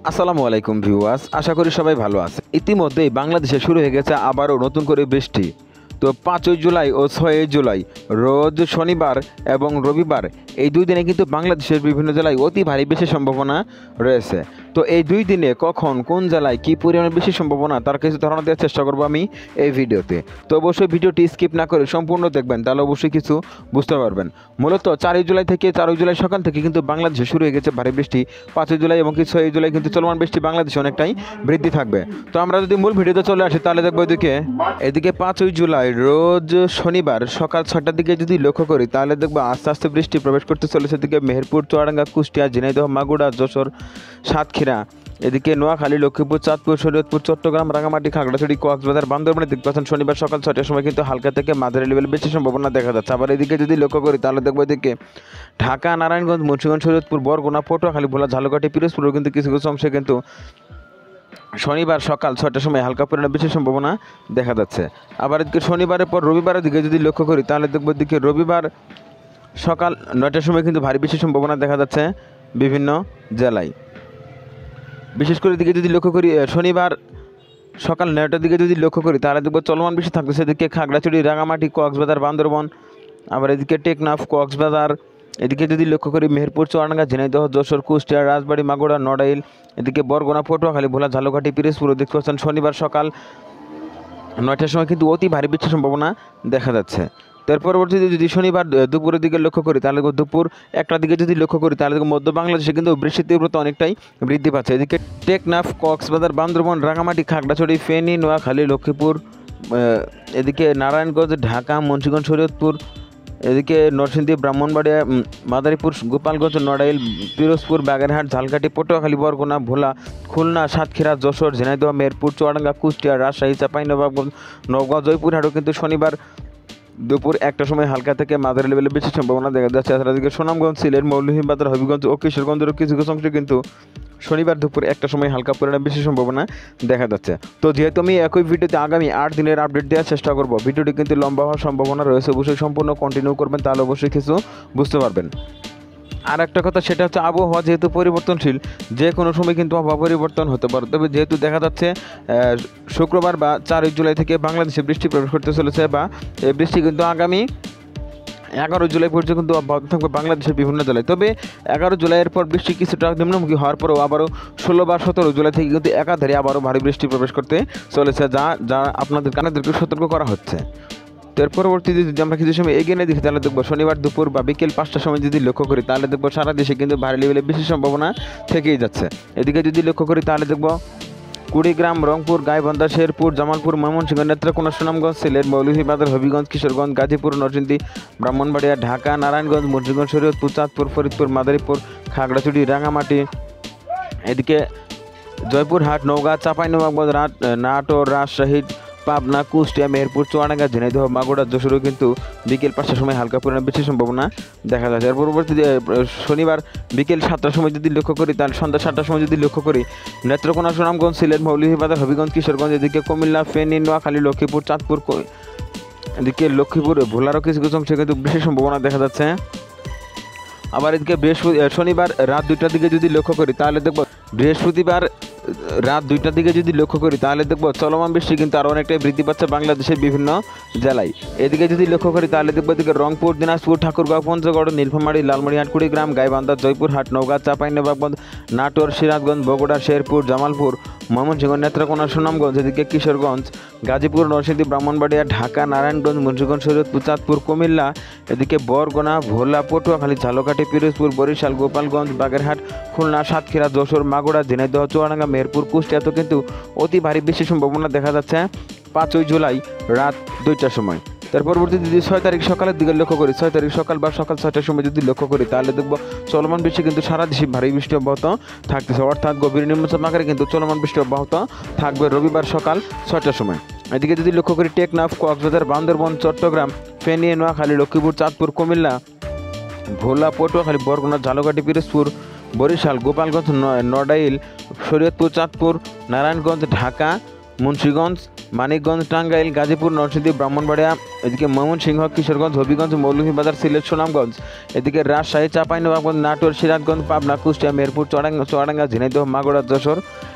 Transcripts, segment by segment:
আসসালামু আলাইকুম ভিউয়ার্স, আশা করি সবাই ভালো আছে। ইতিমধ্যেই বাংলাদেশে শুরু হয়ে গেছে আবারও নতুন করে বৃষ্টি। তো 5ই জুলাই ও 6ই জুলাই রোজ শনিবার এবং রবিবার এই দুই দিনে কিন্তু বাংলাদেশের বিভিন্ন জেলায় অতি ভারী বৃষ্টির সম্ভাবনা রয়েছে। তো এই দুই দিনে কখন কোন জেলায় কী পরিমাণে বেশি সম্ভাবনা তার কিছু ধারণা দেওয়ার চেষ্টা করবো আমি এই ভিডিওতে। তো অবশ্যই ভিডিওটি স্কিপ না করে সম্পূর্ণ দেখবেন, তাহলে অবশ্যই কিছু বুঝতে পারবেন। মূলত 4ই জুলাই থেকে 4ই জুলাই সকাল থেকে কিন্তু বাংলাদেশে শুরু হয়ে গেছে ভারী বৃষ্টি। 5ই জুলাই এবং 6ই জুলাই কিন্তু চলমান বৃষ্টি বাংলাদেশে অনেকটাই বৃদ্ধি থাকবে। তো আমরা যদি মূল ভিডিওতে চলে আসি তাহলে দেখবো এদিকে 5ই জুলাই রোজ শনিবার সকাল 6টার দিকে যদি লক্ষ্য করি তাহলে দেখবো আস্তে আস্তে বৃষ্টি প্রবেশ করতে চলেছে। এদিকে মেহেরপুর, চুয়াডাঙ্গা, কুষ্টিয়া, ঝিনাইদহ, মাগুরা, যশোর, সাতক্ষীরা, এদিকে নোয়াখালী, লক্ষ্মীপুর, চাঁদপুর, শরীয়তপুর, চট্টগ্রাম, রাঙামাটি, খাগড়াছড়ি, কক্সবাজার, বান্দরবানের দিক পাচ্ছেন শনিবার সকাল 6টার সময় কিন্তু হালকা থেকে মাঝারি লেভেল বেশি সম্ভাবনা দেখা যাচ্ছে। আবার এদিকে যদি লক্ষ্য করি তাহলে দেখবো এদিকে ঢাকা, নারায়ণগঞ্জ, মুন্সিগঞ্জ, শরীয়তপুর, বরগুনা, পটুয়াখালী, ভোলা, ঝালকাঠি, পিরোজপুরেও কিন্তু কিছু কিছু অংশে কিন্তু শনিবার সকাল 6টার সময় হালকা পরিমাণে বেশি সম্ভাবনা দেখা যাচ্ছে। আবার এদিকে শনিবারের পর রবিবারের দিকে যদি লক্ষ্য করি তাহলে দেখবো এদিকে রবিবার সকাল 9টার সময় কিন্তু ভারী বেশি সম্ভাবনা দেখা যাচ্ছে বিভিন্ন জেলায়। বিশেষ করে দিকে যদি লক্ষ্য করি শনিবার সকাল 9টার দিকে যদি লক্ষ্য করি তাহলে দেখবো চলমান বৃষ্টি থাকতেছে এদিকে খাগড়াছড়ি, রাঙামাটি, কক্সবাজার, বান্দরবান, আবার এদিকে টেকনাফ, কক্সবাজার, এদিকে যদি লক্ষ্য করি মেহেরপুর, চুয়াডাঙ্গা, ঝিনাইদহ, যশোর, কুষ্টিয়া, রাজবাড়ী, মাগুরা, নড়াইল, এদিকে বরগুনা, পটুয়াখালী, ভোলা, ঝালকাঠি, পিরোজপুর দেখতে পাচ্ছেন শনিবার সকাল 9টার সময় কিন্তু অতি ভারী বৃষ্টির সম্ভাবনা দেখা যাচ্ছে। তার পরবর্তীতে যদি শনিবার দুপুরের দিকে লক্ষ্য করি তাহলে দুপুর 1টার দিকে যদি লক্ষ্য করি তাহলে মধ্য বাংলাদেশে কিন্তু বৃষ্টির তীব্রতা অনেকটাই বৃদ্ধি পাচ্ছে। এদিকে টেকনাফ, কক্সবাজার, বান্দরবান, রাঙামাটি, খাগড়াছড়ি, ফেনী, নোয়াখালী, লক্ষ্মীপুর, এদিকে নারায়ণগঞ্জ, ঢাকা, মুন্সিগঞ্জ, শরীয়তপুর, এদিকে নরসিংদী, ব্রাহ্মণবাড়িয়া, মাদারীপুর, গোপালগঞ্জ, নড়াইল, পিরোজপুর, বাগেরহাট, ঝালকাঠি, পটুয়াখালী, বরগুনা, ভোলা, খুলনা, সাতক্ষীরা, যশোর, ঝিনাইদহ, মেহেরপুর, চুয়াডাঙ্গা, কুষ্টিয়া, রাজশাহী, চাঁপাইনবাবগঞ্জ, নওগাঁ, জয়পুরহাটও কিন্তু শনিবার দুপুর 1টার সময় হালকা থেকে মাঝারি লেভেলে বেশি সম্ভাবনা দেখা যাচ্ছে। এছাড়া দিকে সুনামগঞ্জ, সিলেট, মৌলভীবাজার, হবিগঞ্জ ও কিশোরগঞ্জেরও কিছু কিছু অংশে কিন্তু শনিবার দুপুর 1টার সময় হালকা পরিমাণে বেশি সম্ভাবনা দেখা যাচ্ছে। তো যেহেতু আমি একই ভিডিওতে আগামী 8 দিনের আপডেট দেওয়ার চেষ্টা করব, ভিডিওটি কিন্তু লম্বা হওয়ার সম্ভাবনা রয়েছে, অবশ্যই সম্পূর্ণ কন্টিনিউ করবেন, তাহলে অবশ্যই কিছু বুঝতে পারবেন। আর একটা কথা সেটা হচ্ছে আবহাওয়া যেহেতু পরিবর্তনশীল, যে কোনো সময় কিন্তু আবহাওয়া পরিবর্তন হতে পারে। তবে যেহেতু দেখা যাচ্ছে শুক্রবার বা 4ই জুলাই থেকে বাংলাদেশে বৃষ্টি প্রবেশ করতে চলেছে, বা এই বৃষ্টি কিন্তু আগামী 11 জুলাই পর্যন্ত কিন্তু অব্যাহত থাকবে বাংলাদেশের বিভিন্ন জেলায়। তবে 11 জুলাইয়ের পর বৃষ্টি কিছুটা নিম্নমুখী হওয়ার পরেও আবারও 16 বা 17 জুলাই থেকে কিন্তু একাধারে আবারও ভারী বৃষ্টি প্রবেশ করতে চলেছে, যা আপনাদের কানাদেরকে সতর্ক করা হচ্ছে। এর পরবর্তীতে যদি আমরা কিছু সময় এগিয়ে নিয়ে দেখি তাহলে দেখবো শনিবার দুপুর বা বিকেল 5টার সময় যদি লক্ষ্য করি তাহলে দেখবো সারা দেশে কিন্তু ভারী লেভেলে বেশি সম্ভাবনা থেকেই যাচ্ছে। এদিকে যদি লক্ষ্য করি তাহলে দেখবো কুড়িগ্রাম, রংপুর, গাইবান্ধা, শেরপুর, জামালপুর, ময়মনসিংহ, নেত্রকোনা, সুনামগঞ্জ, সিলেট, মৌলভীবাজার, হবিগঞ্জ, কিশোরগঞ্জ, গাজীপুর, নরসিংদী, ব্রাহ্মণবাড়িয়া, ঢাকা, নারায়ণগঞ্জ, মুন্সিগঞ্জ, শরীয়তপুর, চাঁদপুর, ফরিদপুর, মাদারীপুর, খাগড়াছড়ি, রাঙামাটি, এদিকে জয়পুরহাট, নওগাঁ, চাঁপাইনবাবগঞ্জ, নাটোর, রাজশাহী, পাবনা, কুষ্টিয়া, মেহেরপুর, চুয়াডাঙ্গা, ঝিনাইদহ, মাগুরা, যশোরও কিন্তু বিকেল 5টার সময় হালকা পরিমাণে বেশি সম্ভাবনা দেখা যাচ্ছে। এর পরবর্তীতে শনিবার বিকেল 7টার সময় যদি লক্ষ্য করি তাহলে সন্ধ্যা 7টার সময় যদি লক্ষ্য করি নেত্রকোনা, সুনামগঞ্জ, সিলেট, মৌলভীবাজার, হবিগঞ্জ, কিশোরগঞ্জ, এদিকে কুমিল্লা, ফেনী, নোয়াখালী, লক্ষ্মীপুর, চাঁদপুর, এদিকে লক্ষ্মীপুর, ভোলারও কিছু কিছু অংশে কিন্তু বেশি সম্ভাবনা দেখা যাচ্ছে। আবার এদিকে শনিবার রাত 2টার দিকে যদি লক্ষ্য করি তাহলে দেখব বৃহস্পতিবার রাত 2টার দিকে যদি লক্ষ্য করি তাহলে দেখব চলমান বৃষ্টি কিন্তু আরও অনেকটাই বৃদ্ধি পাচ্ছে বাংলাদেশের বিভিন্ন জেলায়। এদিকে যদি লক্ষ্য করি তাহলে দেখব এদিকে রংপুর, দিনাজপুর, ঠাকুরগাঁও, পঞ্চগড়, নীলফামারী, লালমনিরহাট, কুড়িগ্রাম, গাইবান্ধা, জয়পুরহাট, নওগাঁ, চাঁপাইনবাবগঞ্জ, নাটোর, সিরাজগঞ্জ, বগুড়া, শেরপুর, জামালপুর, ময়মনসিংহ, নেত্রকোনা, সুনামগঞ্জ, এদিকে কিশোরগঞ্জ, গাজীপুর, নরসিংদী, ব্রাহ্মণবাড়িয়া, ঢাকা, নারায়ণগঞ্জ, মুন্সিগঞ্জ, শরীয়তপুর, চাঁদপুর, কুমিল্লা, এদিকে বরগুনা, ভোলা, পটুয়াখালী, ঝালকাঠি, পিরোজপুর, বরিশাল, গোপালগঞ্জ, বাগেরহাট, খুলনা, সাতক্ষীরা, যশোর, মাগুরা, ঝিনাইদহ, চুয়াডাঙ্গা, মেহেরপুর, কুষ্টিয়াতেও কিন্তু অতি ভারী বেশি সম্ভাবনা দেখা যাচ্ছে 5ই জুলাই রাত 2টার সময়। তার পরবর্তীতে যদি 6 তারিখ সকালের দিকে লক্ষ্য করি, 6 তারিখ সকাল বা সকাল 6টার সময় যদি লক্ষ্য করি তাহলে দেখব চলমান বৃষ্টি কিন্তু সারা দেশে ভারী বৃষ্টি অব্যাহত থাকতেছে, অর্থাৎ গভীর নিম্নচাপ আকারে কিন্তু চলমান বৃষ্টি অব্যাহত থাকবে রবিবার সকাল 6টার সময়। এদিকে যদি লক্ষ্য করি টেকনাফ, কক্সবাজার, বান্দরবান, চট্টগ্রাম, ফেনী, নোয়াখালী, লক্ষ্মীপুর, চাঁদপুর, কুমিল্লা, ভোলা, পটুয়াখালী, বরগুনা, ঝালকাঠি, পিরোজপুর, বরিশাল, গোপালগঞ্জ, নড়াইল, শরীয়তপুর, চাঁদপুর, নারায়ণগঞ্জ, ঢাকা, মুন্সিগঞ্জ, মানিকগঞ্জ, টাঙ্গাইল, গাজীপুর, নরসিংদী, ব্রাহ্মণবাড়িয়া, এদিকে ময়মনসিংহ, কিশোরগঞ্জ, হবিগঞ্জ, মৌলভীবাজার, সিলেট, সুনামগঞ্জ, এদিকে রাজশাহী, চাঁপাইনবাবগঞ্জ, নাটোর, সিরাজগঞ্জ, পাবনা, কুষ্টিয়া, মেহেরপুর, চুয়াডাঙ্গা, ঝিনাইদহ, মাগুরা, যশোর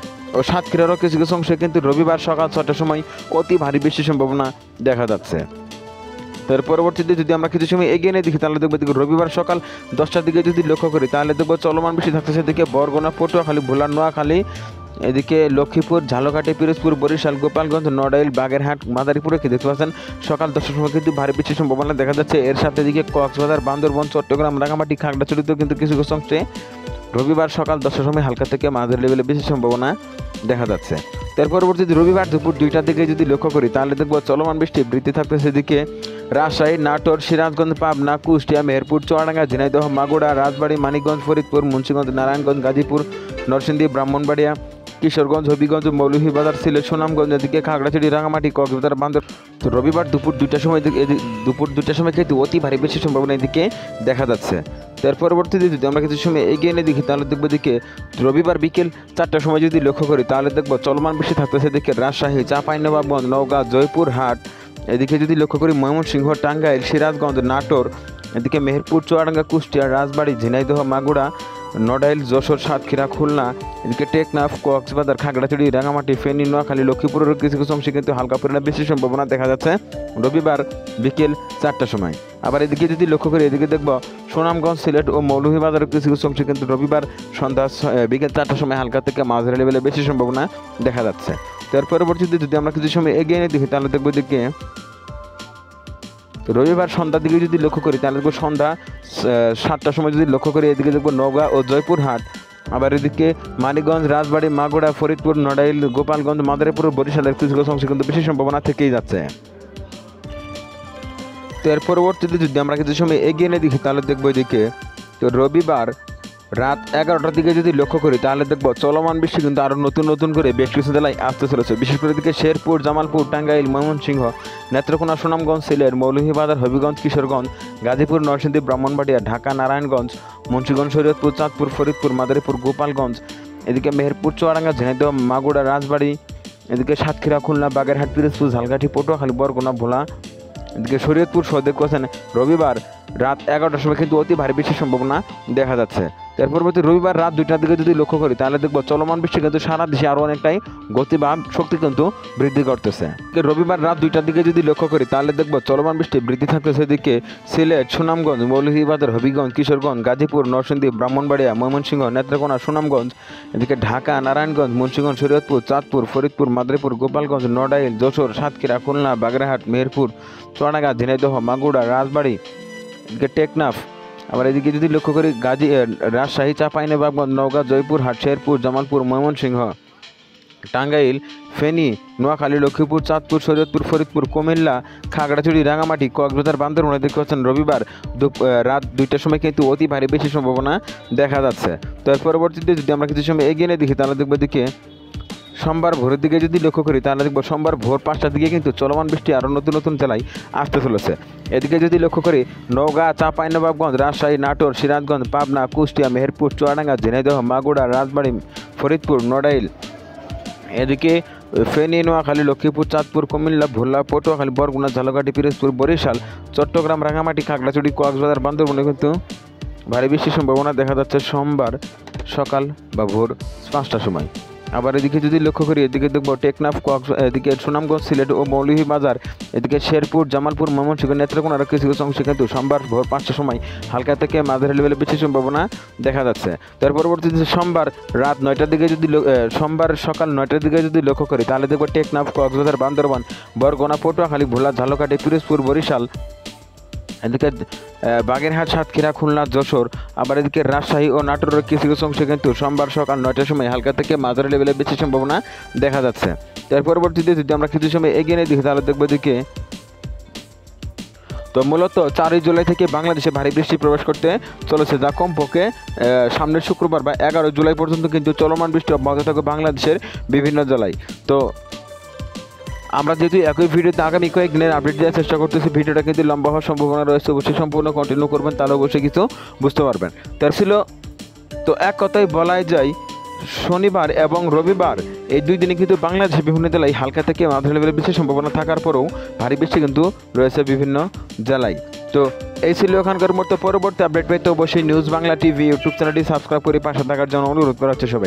ও সাতক্ষীরারও কিছু কিছু অংশে কিন্তু রবিবার সকাল 6টার সময় অতি ভারী বৃষ্টির সম্ভাবনা দেখা যাচ্ছে। এর পরবর্তীতে যদি আমরা কিছু সময় এগিয়ে নিয়ে দেখি তাহলে দেখবো রবিবার সকাল 10টার দিকে যদি লক্ষ্য করি তাহলে দেখবো চলমান বৃষ্টি থাকতেছে এদিকে বরগুনা, পটুয়াখালী, ভোলা, নোয়াখালী, এদিকে লক্ষ্মীপুর, ঝালকাঠি, পিরোজপুর, বরিশাল, গোপালগঞ্জ, নড়াইল, বাগেরহাট, মাদারীপুরে কি দেখতে পাচ্ছেন সকাল 10টার সময় কিন্তু ভারী বৃষ্টির সম্ভাবনা দেখা যাচ্ছে। এর সাথে এদিকে কক্সবাজার, বান্দরবন, চট্টগ্রাম, রাঙামাটি, খাগড়াছড়িতেও কিন্তু কিছু কিছু অংশে রবিবার সকাল 10টার সময় হালকা থেকে মাঝারি লেভেলে বেশি সম্ভাবনা দেখা যাচ্ছে। এর পরবর্তীতে রবিবার দুপুর 2টার দিকে যদি লক্ষ্য করি তাহলে দেখবো চলমান বৃষ্টি বৃদ্ধি থাকতেছে এদিকে রাজশাহী, নাটোর, সিরাজগঞ্জ, পাবনা, কুষ্টিয়া, মেহেরপুর, চুয়াডাঙ্গা, ঝিনাইদহ, মাগুরা, রাজবাড়ী, মানিকগঞ্জ, ফরিদপুর, মুন্সিগঞ্জ, নারায়ণগঞ্জ, গাজীপুর, নরসিংদী, ব্রাহ্মণবাড়িয়া, কিশোরগঞ্জ, হবিগঞ্জ, মৌলভীবাজার, সিলেট, সুনামগঞ্জ, এদিকে খাগড়াছড়ি, রাঙামাটি, কক্সবাজার, বান্দর। তো রবিবার দুপুর 2টার সময় কিন্তু অতি ভারী বেশি সম্ভাবনা এদিকে দেখা যাচ্ছে। তার পরবর্তীতে যদি আমরা কিছু সময় এগিয়ে এনে দেখি তাহলে দেখবো দিকে রবিবার বিকেল 4টার সময় যদি লক্ষ্য করি তাহলে দেখবো চলমান বৃষ্টি থাকতেছে এদিকে রাজশাহী, চাঁপাইনবাবগঞ্জ, নওগাঁ, জয়পুরহাট, এদিকে যদি লক্ষ্য করি ময়মনসিংহ, টাঙ্গাইল, সিরাজগঞ্জ, নাটোর, এদিকে মেহেরপুর, চুয়াডাঙ্গা, কুষ্টিয়া, রাজবাড়ী, ঝিনাইদহ, মাগুরা, নড়াইল, যশোর, সাতক্ষীরা, খুলনা, এদিকে টেকনাফ, কক্সবাজার, খাগড়াছড়ি, রাঙামাটি, ফেনী, নোয়াখালী, লক্ষ্মীপুরের কিছু কিছু অংশে কিন্তু হালকা পরিমাণে বেশি সম্ভাবনা দেখা যাচ্ছে রবিবার বিকেল 4টার সময়। আবার এদিকে যদি লক্ষ্য করি এদিকে দেখব সুনামগঞ্জ, সিলেট ও মৌলভীবাজারের কিছু কিছু অংশে কিন্তু রবিবার সন্ধ্যা বিকেল 4টার সময় হালকা থেকে মাঝারি লেভেলে বেশি সম্ভাবনা দেখা যাচ্ছে। তার পরবর্তীতে যদি আমরা কিছু সময় এগিয়ে নিয়ে দেখি তাহলে দেখবো এদিকে রবিবার সন্ধ্যার দিকে যদি লক্ষ্য করি তাহলে দেখবো সন্ধ্যা 7টার সময় যদি লক্ষ্য করি এদিকে দেখবো নওগাঁ ও জয়পুরহাট, আবার এদিকে মানিকগঞ্জ, রাজবাড়ী, মাগুরা, ফরিদপুর, নড়াইল, গোপালগঞ্জ, মাদারীপুর, বরিশালের কিছু কিছু অংশে কিন্তু বেশি সম্ভাবনা থেকেই যাচ্ছে। তো এর পরবর্তীতে যদি আমরা কিছু সময় এগিয়ে নিয়ে দেখি তাহলে দেখবো এদিকে তো রবিবার রাত 11টার দিকে যদি লক্ষ্য করি তাহলে দেখবো চলমান বৃষ্টি কিন্তু আরও নতুন করে বেশ কিছু জেলায় আসতে চলেছে। বিশেষ করে এদিকে শেরপুর, জামালপুর, টাঙ্গাইল, ময়মনসিংহ, নেত্রকোনা, সুনামগঞ্জ, সিলেট, মৌলভীবাজার, হবিগঞ্জ, কিশোরগঞ্জ, গাজীপুর, নরসিংদী, ব্রাহ্মণবাড়িয়া, ঢাকা, নারায়ণগঞ্জ, মুন্সিগঞ্জ, শরীয়তপুর, চাঁদপুর, ফরিদপুর, মাদারীপুর, গোপালগঞ্জ, এদিকে মেহেরপুর, চুয়াডাঙ্গা, ঝিনাইদহ, মাগুরা, রাজবাড়ী, এদিকে সাতক্ষীরা, খুলনা, বাগেরহাট, পিরোজপুর, ঝালকাঠি, পটুয়াখালী, বরগুনা, ভোলা, এদিকে শরীয়তপুর সহ দেখতে পাচ্ছেন রবিবার রাত 11টার সময় কিন্তু অতি ভারী বৃষ্টির সম্ভাবনা দেখা যাচ্ছে। এর পরবর্তী রবিবার রাত 2টার দিকে যদি লক্ষ্য করি তাহলে দেখবো চলমান বৃষ্টি কিন্তু সারা দেশে আরও অনেকটাই গতি বা শক্তি কিন্তু বৃদ্ধি করতেছে। রবিবার রাত 2টার দিকে যদি লক্ষ্য করি তাহলে দেখবো চলমান বৃষ্টি বৃদ্ধি থাকতেছে এদিকে সিলেট, সুনামগঞ্জ, মৌলভীবাজার, হবিগঞ্জ, কিশোরগঞ্জ, গাজীপুর, নরসিংদী, ব্রাহ্মণবাড়িয়া, ময়মনসিংহ, নেত্রকোনা, সুনামগঞ্জ, এদিকে ঢাকা, নারায়ণগঞ্জ, মুন্সিগঞ্জ, শরীয়তপুর, চাঁদপুর, ফরিদপুর, মাদারীপুর, গোপালগঞ্জ, নড়াইল, যশোর, সাতক্ষীরা, খুলনা, বাগেরহাট, মেহেরপুর, চুয়াডাঙ্গা, ঝিনাইদহ, মাগুরা, রাজবাড়ী, এদিকে টেকনাফ, আবার এদিকে যদি লক্ষ্য করি রাজশাহী, চাঁপাইনবাবগঞ্জ, নওগাঁ, জয়পুরহাট, শেরপুর, জামালপুর, ময়মনসিংহ, টাঙ্গাইল, ফেনী, নোয়াখালী, লক্ষ্মীপুর, চাঁদপুর, শরীয়তপুর, ফরিদপুর, কুমিল্লা, খাগড়াছড়ি, রাঙামাটি, কক্সবাজার, বান্দরবানে দেখতে পাচ্ছেন রবিবার রাত 2টার সময় কিন্তু অতি ভারী বেশি সম্ভাবনা দেখা যাচ্ছে। তো এর পরবর্তীতে যদি আমরা কিছু সময় এগিয়ে নিয়ে দেখি তাহলে দেখবো এদিকে সোমবার ভোরের দিকে যদি লক্ষ্য করি তাহলে দেখবো সোমবার ভোর 5টার দিকে কিন্তু চলমান বৃষ্টি আরও নতুন জেলায় আসতে চলেছে। এদিকে যদি লক্ষ্য করি নওগাঁ, চাঁপাইনবাবগঞ্জ, রাজশাহী, নাটোর, সিরাজগঞ্জ, পাবনা, কুষ্টিয়া, মেহেরপুর, চুয়াডাঙ্গা, ঝিনাইদহ, মাগুরা, রাজবাড়ী, ফরিদপুর, নড়াইল, এদিকে ফেনী, নোয়াখালী, লক্ষ্মীপুর, চাঁদপুর, কুমিল্লা, ভোলা, পটুয়াখালী, বরগুনা, ঝালকাঠি, পিরোজপুর, বরিশাল, চট্টগ্রাম, রাঙামাটি, খাগড়াছড়ি, কক্সবাজার, বান্দরবনে কিন্তু ভারী বৃষ্টির সম্ভাবনা দেখা যাচ্ছে সোমবার সকাল বা ভোর 5টার সময়। আবার এদিকে যদি লক্ষ্য করি এদিকে দেখবো টেকনাফ, এদিকে সুনামগঞ্জ, সিলেট ও মৌলভীবাজার, এদিকে শেরপুর, জামালপুর, ময়মনসিংহ, নেত্রকোনার কিছু কিছু অংশে কিন্তু সোমবার ভোর 5টার সময় হালকা থেকে মাঝারি লেভেলে বেশি সম্ভাবনা দেখা যাচ্ছে। তার পরবর্তীতে সোমবার রাত 9টার দিকে যদি সোমবার সকাল 9টার দিকে যদি লক্ষ্য করি তাহলে দেখবো টেকনাফ, কক্সবাজার, বান্দরবান, বরগুনা, পটুয়াখালী, ভোলা, ঝালকাঠি, পিরোজপুর, বরিশাল, এদিকে বাগেরহাট, সাতক্ষীরা, খুলনা, যশোর, আবার এদিকে রাজশাহী ও নাটোরের কিছু কিছু অংশে কিন্তু সোমবার সকাল 9টার সময় হালকা থেকে মাঝারি লেভেলে বেশি সম্ভাবনা দেখা যাচ্ছে। তার পরবর্তীতে যদি আমরা কিছু সময় এগিয়ে নিয়ে দেখি তাহলে দেখবো এদিকে তো মূলত 4 জুলাই থেকে বাংলাদেশে ভারী বৃষ্টি প্রবেশ করতে চলেছে, যা কমপক্ষে সামনের শুক্রবার বা 11 জুলাই পর্যন্ত কিন্তু চলমান বৃষ্টি অব্যাহত থাকবে বাংলাদেশের বিভিন্ন জেলায়। তো আমরা যেহেতু একই ভিডিওতে আগামী কয়েকদিনের আপডেট দেওয়ার চেষ্টা করতেছি, ভিডিওটা কিন্তু লম্বা হওয়ার সম্ভাবনা রয়েছে, অবশ্যই সম্পূর্ণ কন্টিনিউ করবেন, তাহলে অবশ্যই কিছু বুঝতে পারবেন। তার ছিল তো এক কথায় বলাই যায় শনিবার এবং রবিবার এই 2 দিনে কিন্তু বাংলাদেশের বিভিন্ন জেলায় হালকা থেকে মাঝারি লেভেলের বৃষ্টির সম্ভাবনা থাকার পরেও ভারী বৃষ্টি কিন্তু রয়েছে বিভিন্ন জেলায়। তো এই ছিল এখানকার মতো। পরবর্তী আপডেট পেতে অবশ্যই নিউজ বাংলা টিভি ইউটিউব চ্যানেলটি সাবস্ক্রাইব করে পাশে থাকার জন্য অনুরোধ করা হচ্ছে সবাই।